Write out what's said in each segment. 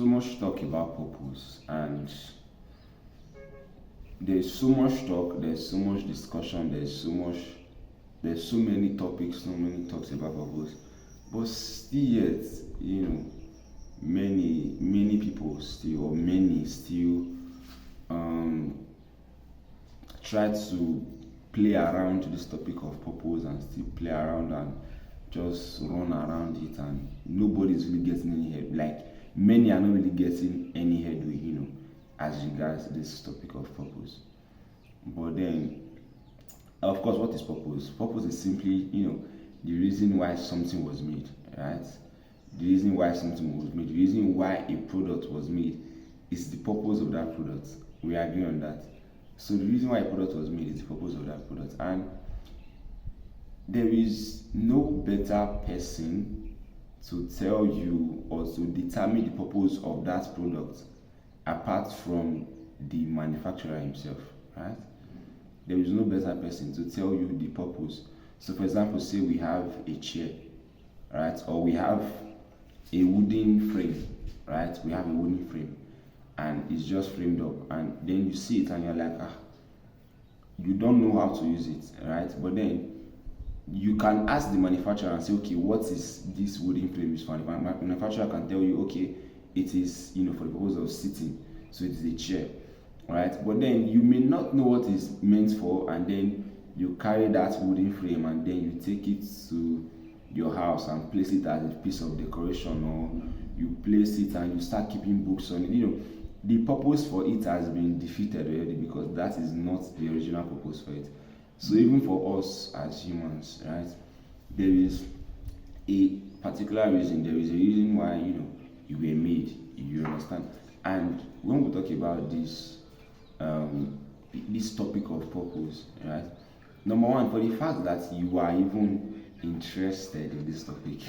so much talk about purpose, and there's so much talk, there's so much discussion, there's so many topics, so many talks about purpose. But still yet, you know, many people still, or many still, um, try to play around this topic of purpose and still play around and just run around it, and nobody's really getting any head. Like, many are not really getting any headway, as regards this topic of purpose. But then, of course, what is purpose? Purpose is simply, the reason why something was made, right? The reason why something was made, the reason why a product was made is the purpose of that product. We agree on that. So the reason why a product was made is the purpose of that product. And there is no better person to tell you or to determine the purpose of that product apart from the manufacturer himself, right? There is no better person to tell you the purpose. So, for example, say we have a chair, right? Or we have a wooden frame, right? We have a wooden frame and it's just framed up, and then you see it and you're like, you don't know how to use it, right? But then you can ask the manufacturer and say, okay, what is this wooden frame used for? The manufacturer can tell you, okay, it is, for the purpose of sitting, so it is a chair, right? But then you may not know what it's meant for, and then you carry that wooden frame and then you take it to your house and place it as a piece of decoration, or you place it and you start keeping books on it. The purpose for it has been defeated already, because that is not the original purpose for it. So even for us as humans, right, there is a particular reason. There is a reason why you were made. You understand? And when we talk about this topic of purpose, right? Number one, for the fact that you are even interested in this topic,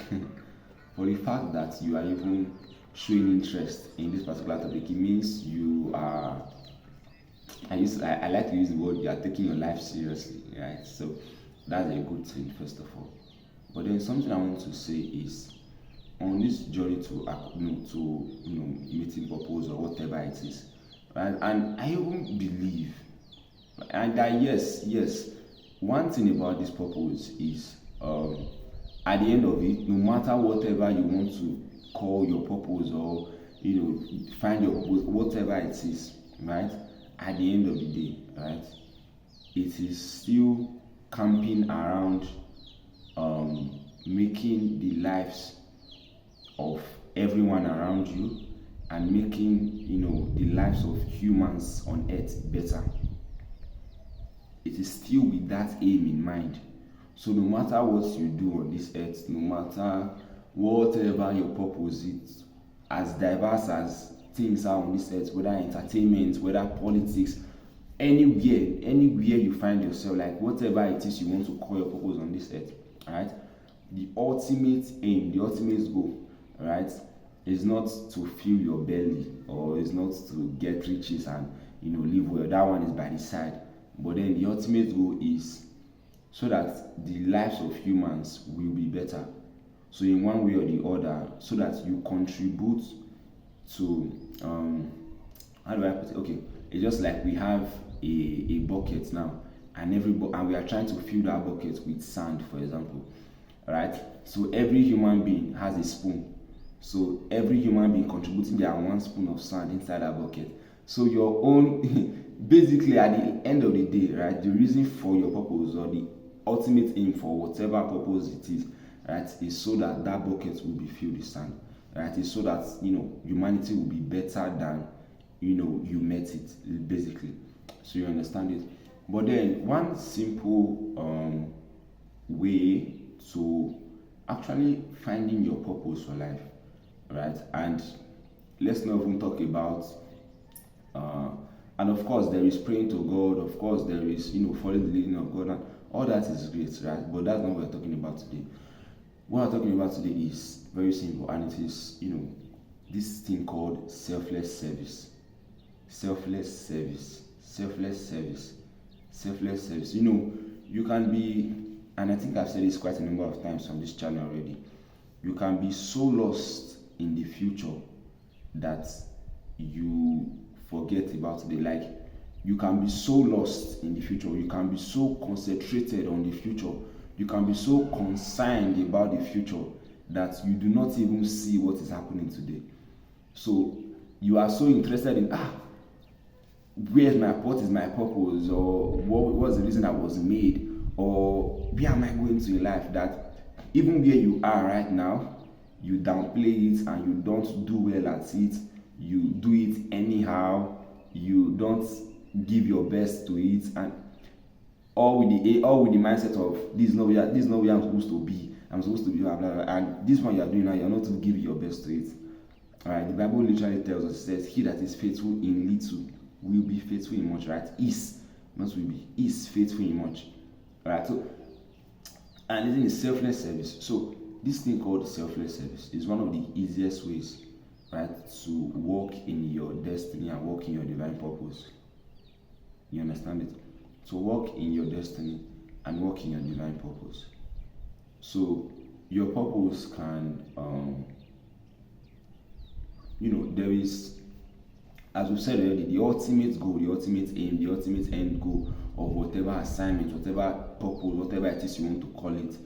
for the fact that you are even showing interest in this particular topic, it means you are. I like to use the word, you are taking your life seriously, right? So that's a good thing, first of all. But then something I want to say is, on this journey to meeting purpose or whatever it is, right? And I even believe, and that yes, one thing about this purpose is, at the end of it, no matter whatever you want to call your purpose, or find your purpose, whatever it is, right? At the end of the day, right, it is still camping around making the lives of everyone around you, and making the lives of humans on earth better. It is still with that aim in mind. So no matter what you do on this earth, no matter whatever your purpose is, as diverse as things are on this earth, whether entertainment, whether politics, anywhere you find yourself, like whatever it is you want to call your purpose on this earth, right? The ultimate aim, the ultimate goal, right, is not to fill your belly, or is not to get riches and live well. That one is by the side. But then the ultimate goal is so that the lives of humans will be better. So in one way or the other, so that you contribute to how do I put it? Okay, it's just like we have a bucket now, and and we are trying to fill that bucket with sand, for example, right? So every human being has a spoon. So every human being contributing their one spoon of sand inside that bucket. So your own, basically at the end of the day, right, the reason for your purpose, or the ultimate aim for whatever purpose it is, right, is so that that bucket will be filled with sand, right? It's so that humanity will be better than you met it, basically. So you understand it. But then one simple way to actually finding your purpose for life, right? And let's not even talk about and of course there is praying to God, of course there is following the leading of God, and all that is great, right? But that's not what we're talking about today. What we're talking about today is very simple, and it is this thing called selfless service. Selfless service. Selfless service. Selfless service. You can be, and I think I've said this quite a number of times on this channel already, you can be so lost in the future that you forget about today. Like, you can be so lost in the future, you can be so concentrated on the future, you can be so concerned about the future that you do not even see what is happening today. So you are so interested in what is my purpose, or what's the reason I was made, or where am I going to in life, that even where you are right now, you downplay it and you don't do well at it, you do it anyhow, you don't give your best to it, and all with the mindset of this is not where I'm supposed to be. I'm supposed to be blah, blah, blah. And this one you are doing now, you're not to give your best to it. Alright, the Bible literally tells us, it says, he that is faithful in little will be faithful in much, right? Is faithful in much. Alright, so, and it is selfless service. So this thing called selfless service is one of the easiest ways, right, to walk in your destiny and walk in your divine purpose. You understand it? So walk in your destiny and walk in your divine purpose. So your purpose can, there is, as we said already, the ultimate goal, the ultimate aim, the ultimate end goal of whatever assignment, whatever purpose, whatever it is you want to call it,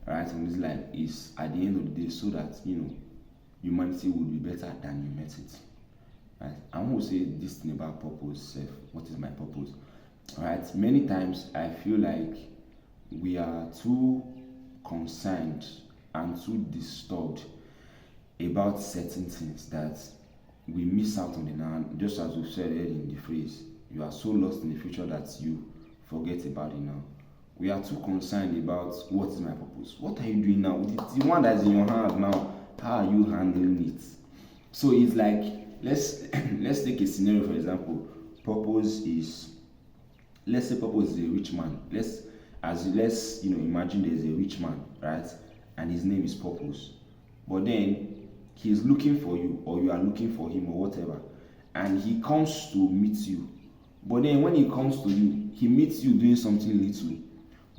right, in this life, is at the end of the day so that, humanity would be better than you met it. Right? I want to say this thing about purpose, what is my purpose? Right? Many times I feel like we are too concerned and too disturbed about certain things that we miss out on the now. Just as we've said earlier in the phrase, you are so lost in the future that you forget about it now. We are too concerned about what is my purpose. What are you doing now? The one that is in your hand now, how are you handling it? So it's like, let's take a scenario, for example. Let's say purpose is a rich man. Let's imagine there's a rich man, right? And his name is Purpose. But then he's looking for you, or you are looking for him, or whatever. And he comes to meet you. But then when he comes to you, he meets you doing something little.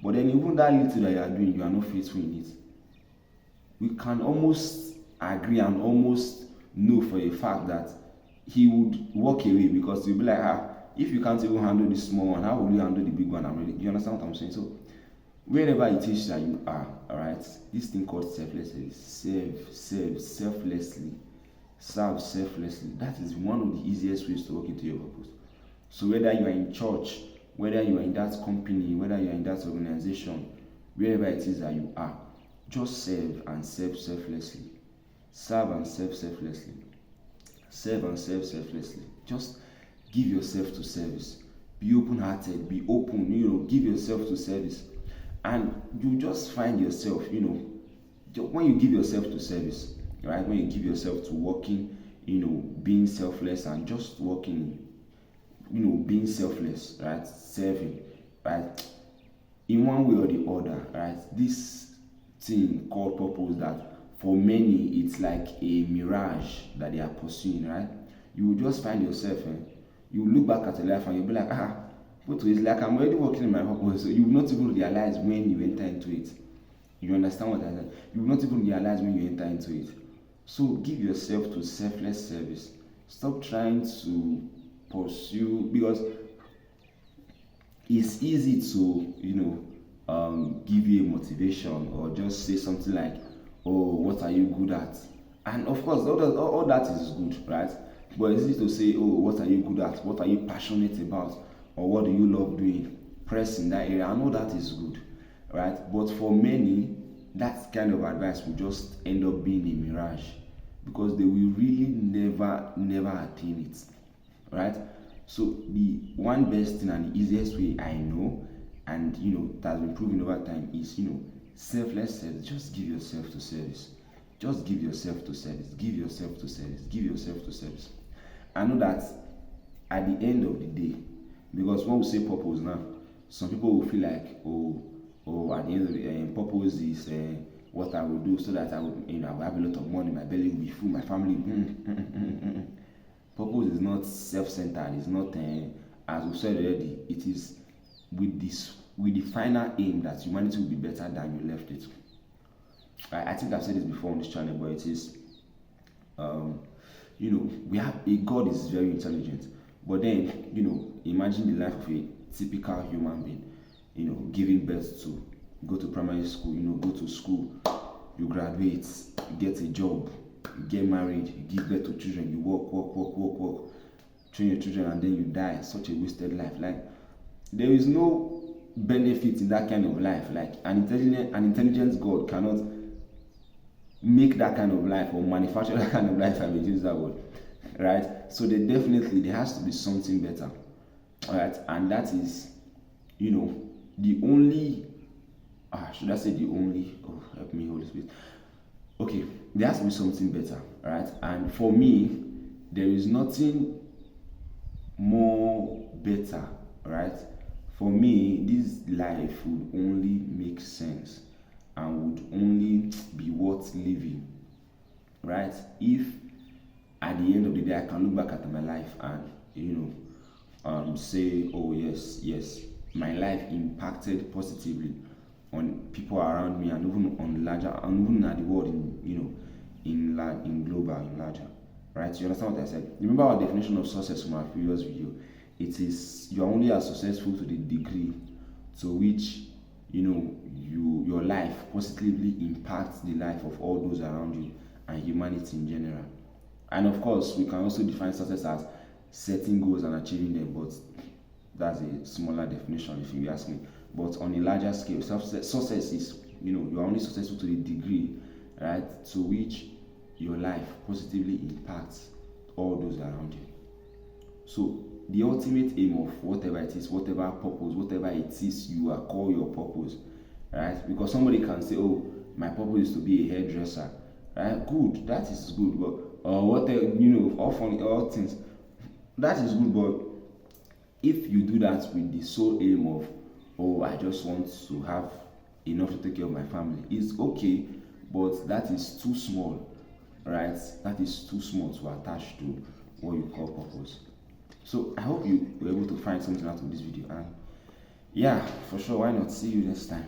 But then even that little that you are doing, you are not faithful in it. We can almost agree and almost know for a fact that he would walk away, because he'll be like, if you can't even handle this small one, how will you handle the big one? You understand what I'm saying? So wherever it is that you are, alright, this thing called selflessly, selflessly, serve selflessly. That is one of the easiest ways to walk into your purpose. So whether you are in church, whether you are in that company, whether you are in that organization, wherever it is that you are, just serve and serve selflessly. Serve and serve selflessly. Serve and serve selflessly. Just give yourself to service. Be open-hearted. Be open. Give yourself to service, and you just find yourself. When you give yourself to service, right? When you give yourself to working, being selfless and just working, being selfless, right? Serving, right? In one way or the other, right? This thing called purpose, that for many it's like a mirage that they are pursuing, right? You will just find yourself, you look back at your life and you'll be like, what is like, I'm already working in my purpose. So you will not even realize when you enter into it. You understand what I said? You will not even realize when you enter into it. So give yourself to selfless service. Stop trying to pursue, because it's easy to, give you a motivation or just say something like, oh, what are you good at? And of course, all that is good, right? But it's easy to say, oh, what are you good at? What are you passionate about? Or what do you love doing? Press in that area. I know that is good, right? But for many, that kind of advice will just end up being a mirage, because they will really never attain it, right? So the one best thing and the easiest way I know, and that has been proven over time, is selfless service. Just give yourself to service. Just give yourself to service. Give yourself to service. Give yourself to service. I know that at the end of the day, because when we say purpose now, some people will feel like, at the end of the day, purpose is what I will do so that I will, I will have a lot of money, my belly will be full, my family. Purpose is not self-centered. It's not, as we said already, it is with the final aim that humanity will be better than you left it. I think I've said this before on this channel, but it is, we have a God is very intelligent, but then imagine the life of a typical human being, giving birth to, go to primary school, go to school, you graduate, you get a job, you get married, you give birth to children, you work, train your children, and then you die. Such a wasted life. Like, there is no benefit in that kind of life. Like, an intelligent God cannot make that kind of life or manufacture that kind of life. I will use that word, right? So there has to be something better, all right? And that is, the only, should I say the only? Oh, help me, Holy Spirit. Okay, there has to be something better, right? And for me, there is nothing more better, right? For me, this life would only make sense and would only be worth living, right? If at the end of the day I can look back at my life and say, oh yes, my life impacted positively on people around me, and even on larger, and even at the world in global, in larger, right? You understand what I said? Remember our definition of success from our previous video. It is, you are only as successful to the degree to which your life positively impacts the life of all those around you and humanity in general. And of course, we can also define success as setting goals and achieving them, but that's a smaller definition if you ask me. But on a larger scale, success is, you are only successful to the degree, right, to which your life positively impacts all those around you. So the ultimate aim of whatever it is, whatever purpose, whatever it is you are called your purpose, right? Because somebody can say, oh, my purpose is to be a hairdresser, right? Good, that is good, but all funny, all things, that is good, but if you do that with the sole aim of, oh, I just want to have enough to take care of my family, it's okay, but that is too small, right? That is too small to attach to what you call purpose. So I hope you were able to find something out of this video, and yeah, for sure, why not? See you next time.